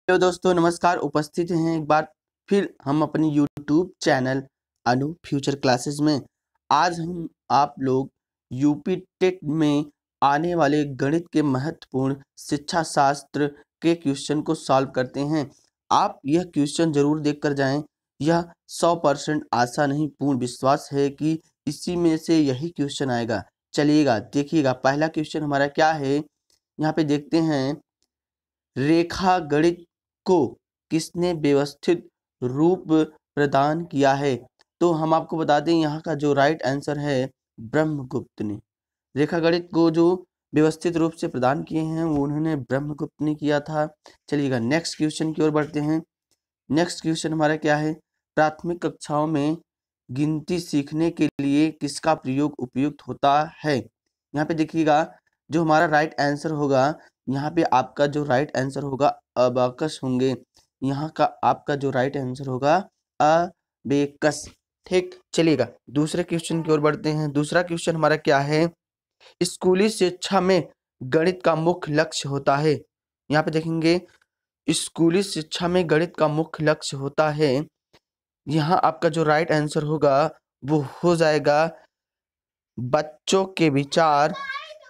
Hello दोस्तों, नमस्कार। उपस्थित हैं एक बार फिर हम अपनी यूट्यूब चैनल अनु फ्यूचर क्लासेस में। आज हम आप लोग यूपी टेट में आने वाले गणित के महत्वपूर्ण शिक्षा शास्त्र के क्वेश्चन को सॉल्व करते हैं। आप यह क्वेश्चन जरूर देख कर जाएं। यह 100% आशा नहीं, पूर्ण विश्वास है कि इसी में से यही क्वेश्चन आएगा। चलिएगा देखिएगा, पहला क्वेश्चन हमारा क्या है, यहाँ पे देखते हैं। रेखा गणित को किसने व्यवस्थित रूप प्रदान किया है? तो हम आपको बता दें, यहाँ का जो राइट आंसर है ब्रह्मगुप्त ने। रेखा गणित को जो व्यवस्थित रूप से प्रदान किए हैं वो उन्होंने ब्रह्मगुप्त ने किया था। चलिएगा नेक्स्ट क्वेश्चन की ओर बढ़ते हैं। नेक्स्ट क्वेश्चन हमारा क्या है, प्राथमिक कक्षाओं में गिनती सीखने के लिए किसका प्रयोग उपयुक्त होता है? यहाँ पे देखिएगा, जो हमारा राइट आंसर होगा, यहाँ पे आपका जो राइट आंसर होगा अबाकस होंगे। यहाँ का आपका जो राइट आंसर होगा अबेकस। ठीक, चलिएगा दूसरे क्वेश्चन की ओर बढ़ते हैं। दूसरा क्वेश्चन हमारा क्या है, स्कूली शिक्षा में गणित का मुख्य लक्ष्य होता है। यहाँ पे देखेंगे, स्कूली शिक्षा में गणित का मुख्य लक्ष्य होता है। यहाँ आपका जो राइट आंसर होगा वो हो जाएगा बच्चों के विचार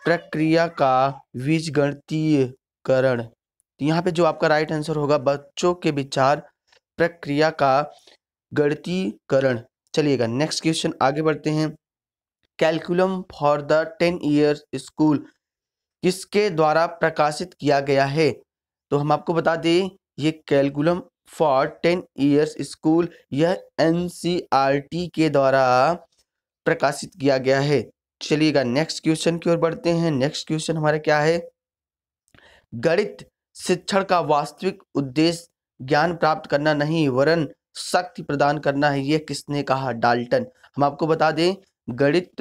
प्रक्रिया का बीजगणितीयकरण। यहाँ पे जो आपका राइट आंसर होगा बच्चों के विचार प्रक्रिया का गणितीकरण। चलिएगा नेक्स्ट क्वेश्चन आगे बढ़ते हैं। कैलकुलम फॉर द 10 ईयर्स स्कूल किसके द्वारा प्रकाशित किया गया है? तो हम आपको बता दें, ये कैलकुलम फॉर 10 ईयर्स स्कूल यह एनसीईआरटी के द्वारा प्रकाशित किया गया है। चलिएगा नेक्स्ट क्वेश्चन की ओर बढ़ते हैं। नेक्स्ट क्वेश्चन हमारा क्या है, गणित शिक्षण का वास्तविक उद्देश्य ज्ञान प्राप्त करना नहीं वरन शक्ति प्रदान करना है, यह किसने कहा? डाल्टन। हम आपको बता दें, गणित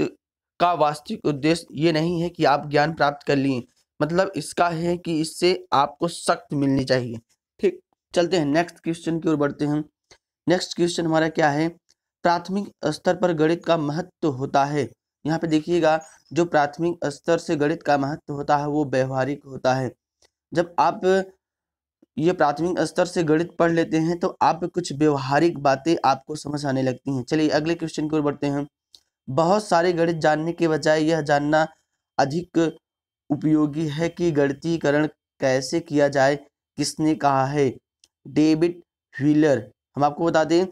का वास्तविक उद्देश्य ये नहीं है कि आप ज्ञान प्राप्त कर लिए, मतलब इसका है कि इससे आपको शक्ति मिलनी चाहिए। ठीक, चलते हैं नेक्स्ट क्वेश्चन की ओर बढ़ते हैं। नेक्स्ट क्वेश्चन हमारा क्या है, प्राथमिक स्तर पर गणित का महत्व होता है। यहाँ पे देखिएगा, जो प्राथमिक स्तर से गणित का महत्व होता है वो व्यवहारिक होता है। जब आप ये प्राथमिक स्तर से गणित पढ़ लेते हैं तो आप कुछ व्यवहारिक बातें आपको समझ आने लगती हैं। चलिए अगले क्वेश्चन की ओर बढ़ते हैं। बहुत सारे गणित जानने के बजाय यह जानना अधिक उपयोगी है कि गणितीकरण कैसे किया जाए, किसने कहा है? David wheeler. हम आपको बता दें,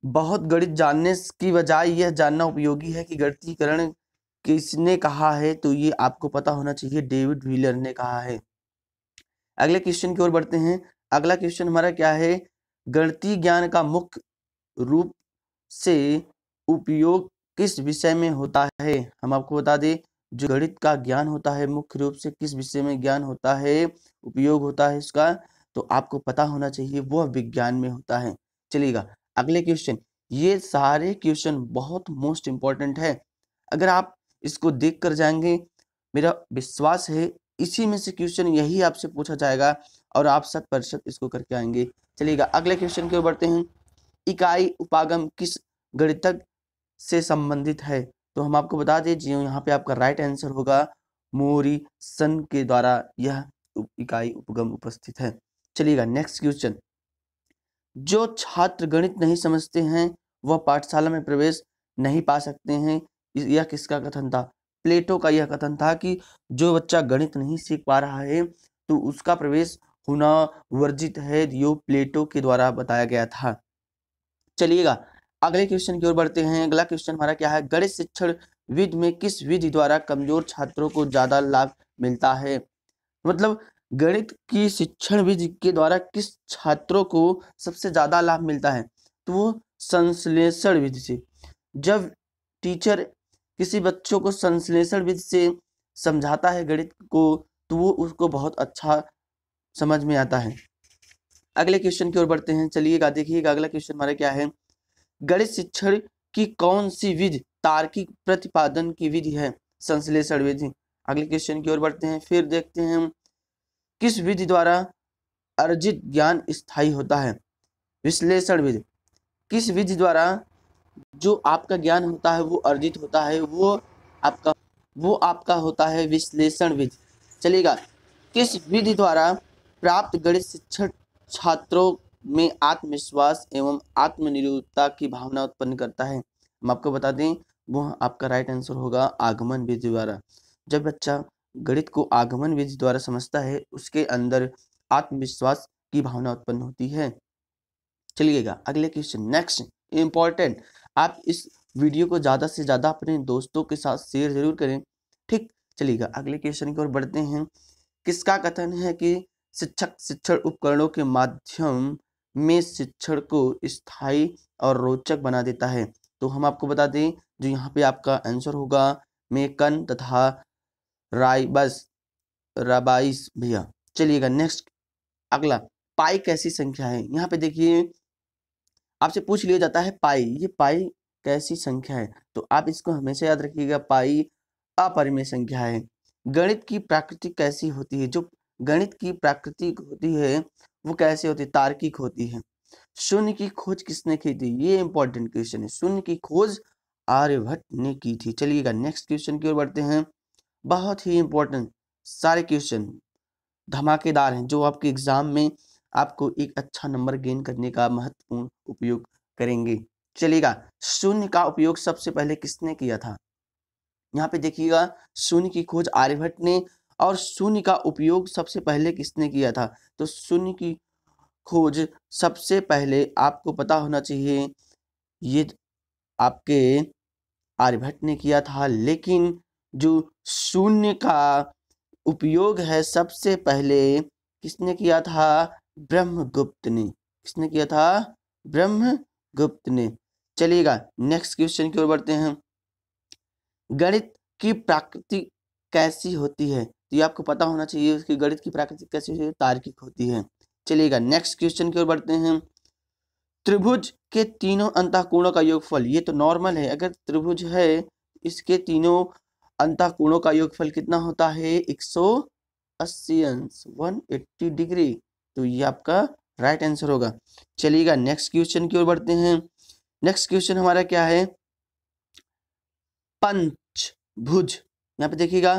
बहुत गणित जानने की बजाय यह जानना उपयोगी है कि गणितीकरण किसने कहा है, तो ये आपको पता होना चाहिए, डेविड व्हीलर ने कहा है। अगले क्वेश्चन की ओर बढ़ते हैं। अगला क्वेश्चन हमारा क्या है, गणितीय ज्ञान का मुख्य रूप से उपयोग किस विषय में होता है? हम आपको बता दें, जो गणित का ज्ञान होता है मुख्य रूप से किस विषय में ज्ञान होता है, उपयोग होता है इसका, तो आपको पता होना चाहिए वह विज्ञान में होता है। चलिएगा अगले क्वेश्चन। ये सारे क्वेश्चन बहुत मोस्ट इंपॉर्टेंट है। अगर आप इसको देख कर जाएंगे, मेरा विश्वास है इसी में से क्वेश्चन यही आपसे पूछा जाएगा और आप 100% इसको करके आएंगे। चलिएगा अगले क्वेश्चन की ओर बढ़ते हैं। इकाई उपागम किस गणितज्ञ से संबंधित है? तो हम आपको बता दीजिए, यहाँ पे आपका राइट आंसर होगा मोरिसन के द्वारा यह इकाई उपगम उपस्थित है। चलिएगा नेक्स्ट क्वेश्चन। जो छात्र गणित नहीं समझते हैं वह पाठशाला में प्रवेश नहीं पा सकते हैं, यह किसका कथन था? प्लेटो का यह कथन था कि जो बच्चा गणित नहीं सीख पा रहा है तो उसका प्रवेश होना वर्जित है, यो प्लेटो के द्वारा बताया गया था। चलिएगा अगले क्वेश्चन की ओर बढ़ते हैं। अगला क्वेश्चन हमारा क्या है, गणित शिक्षण विधि में किस विधि द्वारा कमजोर छात्रों को ज्यादा लाभ मिलता है? मतलब गणित की शिक्षण विधि के द्वारा किस छात्रों को सबसे ज्यादा लाभ मिलता है? तो वो संश्लेषण विधि से। जब टीचर किसी बच्चों को संश्लेषण विधि से समझाता है गणित को, तो वो उसको बहुत अच्छा समझ में आता है। अगले क्वेश्चन की ओर बढ़ते हैं। चलिएगा देखिएगा अगला क्वेश्चन हमारा क्या है, गणित शिक्षण की कौन सी विधि तार्किक प्रतिपादन की विधि है? संश्लेषण विधि। अगले क्वेश्चन की ओर बढ़ते हैं। फिर देखते हैं हम, किस विधि द्वारा अर्जित ज्ञान स्थायी होता है? विश्लेषण विधि। किस विधि द्वारा जो आपका ज्ञान होता है वो अर्जित होता है, वो आपका होता है विश्लेषण विधि। चलिएगा, किस विधि द्वारा प्राप्त गणित छात्रों में आत्मविश्वास एवं आत्मनिर्भरता की भावना उत्पन्न करता है? हम आपको बता दें, वो आपका राइट आंसर होगा आगमन विधि द्वारा। जब बच्चा गणित को आगमन विधि द्वारा समझता है, उसके अंदर आत्मविश्वास की भावना उत्पन्न होती है। चलिएगा अगले क्वेश्चन, नेक्स्ट इंपॉर्टेंट। आप इस वीडियो को ज़्यादा से ज़्यादा अपने दोस्तों के साथ शेयर जरूर करें, ठीक। चलिएगा अगले क्वेश्चन की ओर बढ़ते हैं। किसका कथन है कि शिक्षक शिक्षण उपकरणों के माध्यम में शिक्षण को स्थायी और रोचक बना देता है? तो हम आपको बता दें, जो यहाँ पे आपका आंसर होगा मेकन तथा राबाइस भैया। चलिएगा नेक्स्ट अगला, पाई कैसी संख्या है? यहाँ पे देखिए आपसे पूछ लिया जाता है पाई, ये पाई कैसी संख्या है? तो आप इसको हमेशा याद रखिएगा, पाई अपरिमेय संख्या है। गणित की प्रकृति कैसी होती है? जो गणित की प्रकृति होती है वो कैसे होती है? तार्किक होती है। शून्य की खोज किसने की थी? ये इंपॉर्टेंट क्वेश्चन है। शून्य की खोज आर्यभट्ट ने की थी। चलिएगा नेक्स्ट क्वेश्चन की ओर बढ़ते हैं। बहुत ही इंपॉर्टेंट, सारे क्वेश्चन धमाकेदार हैं, जो आपके एग्जाम में आपको एक अच्छा नंबर गेन करने का महत्वपूर्ण उपयोग करेंगे। चलिएगा, शून्य का उपयोग सबसे पहले किसने किया था? यहाँ पे देखिएगा, शून्य की खोज आर्यभट्ट ने, और शून्य का उपयोग सबसे पहले किसने किया था? तो शून्य की खोज सबसे पहले आपको पता होना चाहिए, ये आपके आर्यभट्ट ने किया था। लेकिन जो शून्य का उपयोग है सबसे पहले किसने किया था? ब्रह्मगुप्त ने। किसने किया था? ब्रह्मगुप्त ने। चलिएगा नेक्स्ट क्वेश्चन की ओर बढ़ते हैं। गणित की प्रकृति कैसी होती है? तो ये आपको पता होना चाहिए, उसकी गणित की प्रकृति कैसी होती है? तार्किक होती है। चलिएगा नेक्स्ट क्वेश्चन की ओर बढ़ते हैं। त्रिभुज के तीनों अंतःकोणों का योगफल, ये तो नॉर्मल है, अगर त्रिभुज है इसके तीनों अंतःकोणों का योगफल कितना होता है? 180 अंश, 180 डिग्री। तो ये आपका राइट आंसर होगा। चलिएगा नेक्स्ट क्वेश्चन की ओर बढ़ते हैं। नेक्स्ट क्वेश्चन हमारा क्या है? पंचभुज। यहाँ पे देखिएगा,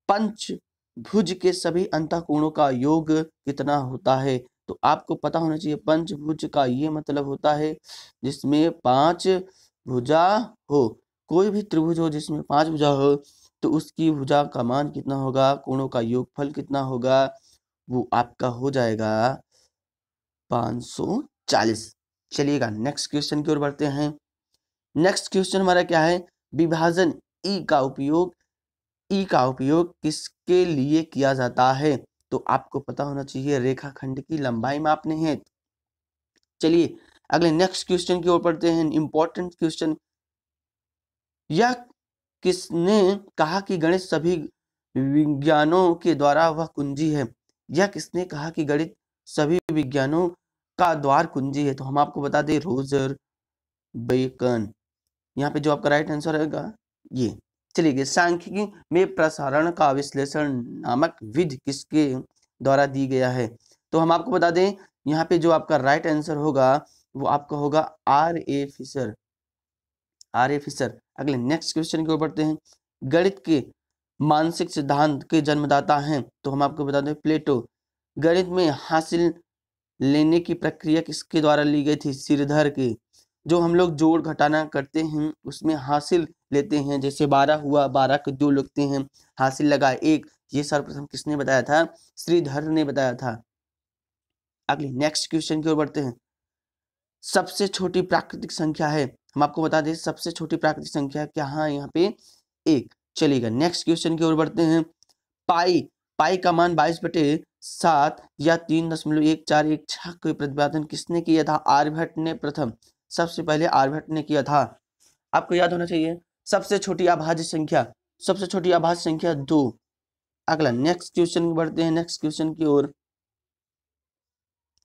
पंचभुज के सभी अंतःकोणों का योग कितना होता है? तो आपको पता होना चाहिए, पंचभुज का ये मतलब होता है जिसमें 5 भुजा हो। कोई भी त्रिभुज हो जिसमें 5 भुजा हो, तो उसकी भुजा का मान कितना होगा? कोणों का योगफल कितना होगा? वो आपका हो जाएगा 540। चलिएगा नेक्स्ट क्वेश्चन की ओर बढ़ते हैं। नेक्स्ट क्वेश्चन हमारा क्या है? विभाजन ई का उपयोग किसके लिए किया जाता है? तो आपको पता होना चाहिए, रेखाखंड की लंबाई मापने हैं। चलिए अगले नेक्स्ट क्वेश्चन की ओर बढ़ते हैं। इंपॉर्टेंट क्वेश्चन, यह किसने कहा कि गणित सभी विज्ञानों के द्वारा वह कुंजी है? यह किसने कहा कि गणित सभी विज्ञानों का द्वार कुंजी है? तो हम आपको बता दें, रोजर बेकन। यहाँ पे जो आपका राइट आंसर रहेगा ये। चलिए, सांख्यिकी में प्रसारण का विश्लेषण नामक विधि किसके द्वारा दी गया है? तो हम आपको बता दें, यहाँ पे जो आपका राइट आंसर होगा वो आपका होगा R.A. फिशर। R.A. फिशर। अगले नेक्स्ट क्वेश्चन की ओर बढ़ते हैं। गणित के मानसिक सिद्धांत के जन्मदाता हैं? तो हम आपको बता दें, प्लेटो। गणित में हासिल लेने की प्रक्रिया किसके द्वारा ली गई थी? सिरधर के। जो हम लोग जोड़ घटाना करते हैं उसमें हासिल लेते हैं, जैसे 12 हुआ, 12 को 2 लिखते हैं, हासिल लगा 1। ये सर्वप्रथम किसने बताया था? श्रीधर ने बताया था। अगले नेक्स्ट क्वेश्चन की ओर बढ़ते हैं। सबसे छोटी प्राकृतिक संख्या है? हम आपको बता दें, सबसे छोटी प्राकृतिक संख्या क्या है यहाँ पे? 1। चलिएगा नेक्स्ट क्वेश्चन की ओर बढ़ते हैं। पाई का मान 22/7 या 3.1416 का प्रतिपादन किसने किया था? आर्यभट्ट ने प्रथम। सबसे पहले आर्यभट्ट ने किया था। आपको याद होना चाहिए, सबसे छोटी अभाज्य संख्या, सबसे छोटी अभाज्य संख्या 2। अगला नेक्स्ट क्वेश्चन बढ़ते हैं, नेक्स्ट क्वेश्चन की ओर।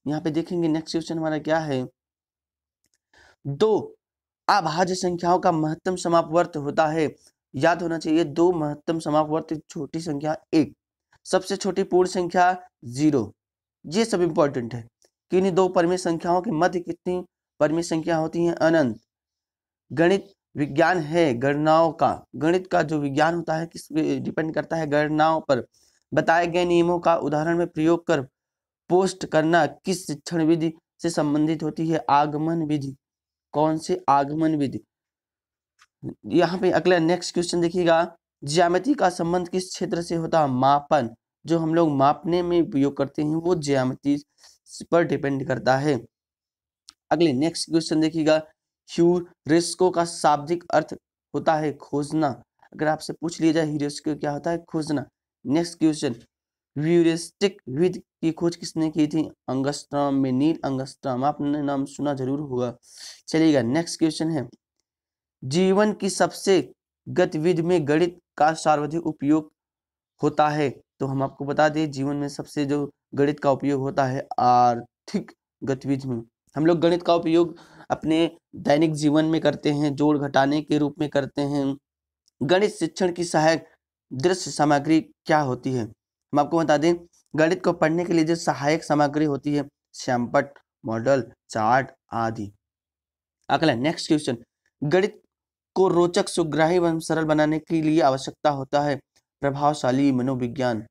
यहाँ पे देखेंगे नेक्स्ट क्वेश्चन हमारा क्या है? 2 अभाज्य संख्याओं का महत्तम समापवर्त होता है। याद होना चाहिए, 2 महत्तम समापवर्त, छोटी संख्या 1, सबसे छोटी पूर्ण संख्या 0। ये सब इंपॉर्टेंट है कि इन 2 परिमेय संख्याओं के मध्य कितनी परिमेय संख्या होती हैं? अनंत। गणित विज्ञान है गणनाओं का। गणित का जो विज्ञान होता है किस पे डिपेंड करता है? गणनाओं पर। बताए गए नियमों का उदाहरण में प्रयोग कर पोस्ट करना किस शिक्षण विधि से संबंधित होती है? आगमन विधि। कौन से? आगमन विधि। यहाँ पे अगला नेक्स्ट क्वेश्चन देखिएगा, ज्यामिति का संबंध किस क्षेत्र से होता है? मापन। जो हम लोग मापने में उपयोग करते हैं वो ज्यामिति पर डिपेंड करता है। अगले नेक्स्ट क्वेश्चन देखिएगा, ह्यूरिस्को का शाब्दिक अर्थ होता है खोजना। अगर आपसे पूछ लिया जाए ह्यूरिस्को क्या होता है? खोजना। नेक्स्ट क्वेश्चन, ह्यूरिस्टिक विधि की खोज किसने की थी? अंगस्ट्रॉम में, नील अंगस्ट्रॉम, आपने नाम सुना जरूर होगा। चलिएगा नेक्स्ट क्वेश्चन है, जीवन की सबसे गतिविधि में गणित का सर्वाधिक उपयोग होता है? तो हम आपको बता दें, जीवन में सबसे जो गणित का उपयोग होता है आर्थिक गतिविधि में। हम लोग गणित का उपयोग अपने दैनिक जीवन में करते हैं, जोड़ घटाने के रूप में करते हैं। गणित शिक्षण की सहायक दृश्य सामग्री क्या होती है? हम आपको बता दें, गणित को पढ़ने के लिए जो सहायक सामग्री होती है, सैंपट, मॉडल, चार्ट आदि। अगला नेक्स्ट क्वेश्चन, गणित को रोचक, सुग्राही एवं सरल बनाने के लिए आवश्यकता होता है प्रभावशाली मनोविज्ञान।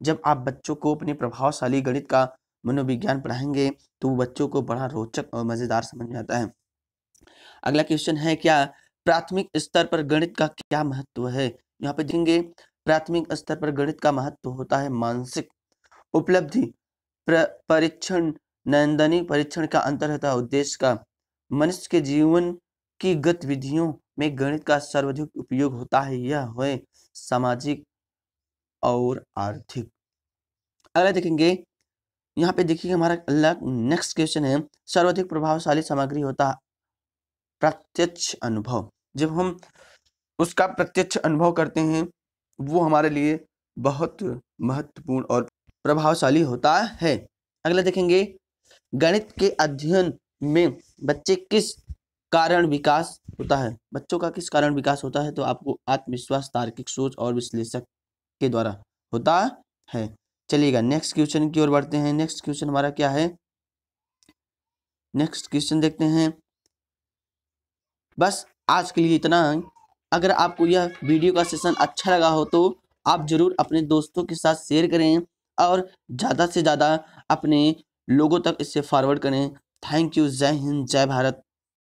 जब आप बच्चों को अपने प्रभावशाली गणित का मनोविज्ञान पढ़ाएंगे तो बच्चों को बड़ा रोचक और मजेदार समझ में आता है। अगला क्वेश्चन है, क्या प्राथमिक स्तर पर गणित का क्या महत्व है? यहाँ पे देखेंगे, प्राथमिक स्तर पर गणित का महत्व होता है मानसिक उपलब्धि, परीक्षण, नैदानिक परीक्षण का अंतर होता है उद्देश्य का, मनुष्य के जीवन की गतिविधियों में गणित का सर्वाधिक उपयोग होता है, यह है सामाजिक और आर्थिक। अगला देखेंगे, यहाँ पे देखिए हमारा अगला नेक्स्ट क्वेश्चन है, सर्वाधिक प्रभावशाली सामग्री होता है प्रत्यक्ष अनुभव। जब हम उसका प्रत्यक्ष अनुभव करते हैं वो हमारे लिए बहुत महत्वपूर्ण और प्रभावशाली होता है। अगला देखेंगे, गणित के अध्ययन में बच्चे किस कारण विकास होता है? बच्चों का किस कारण विकास होता है? तो आपको आत्मविश्वास, तार्किक सोच और विश्लेषक के द्वारा होता है। चलिएगा नेक्स्ट क्वेश्चन की ओर बढ़ते हैं। नेक्स्ट क्वेश्चन हमारा क्या है? नेक्स्ट क्वेश्चन देखते हैं। बस आज के लिए इतना। अगर आपको यह वीडियो का सेशन अच्छा लगा हो तो आप जरूर अपने दोस्तों के साथ शेयर करें और ज़्यादा से ज़्यादा अपने लोगों तक इसे फॉरवर्ड करें। Thank you. जय हिंद, जय भारत।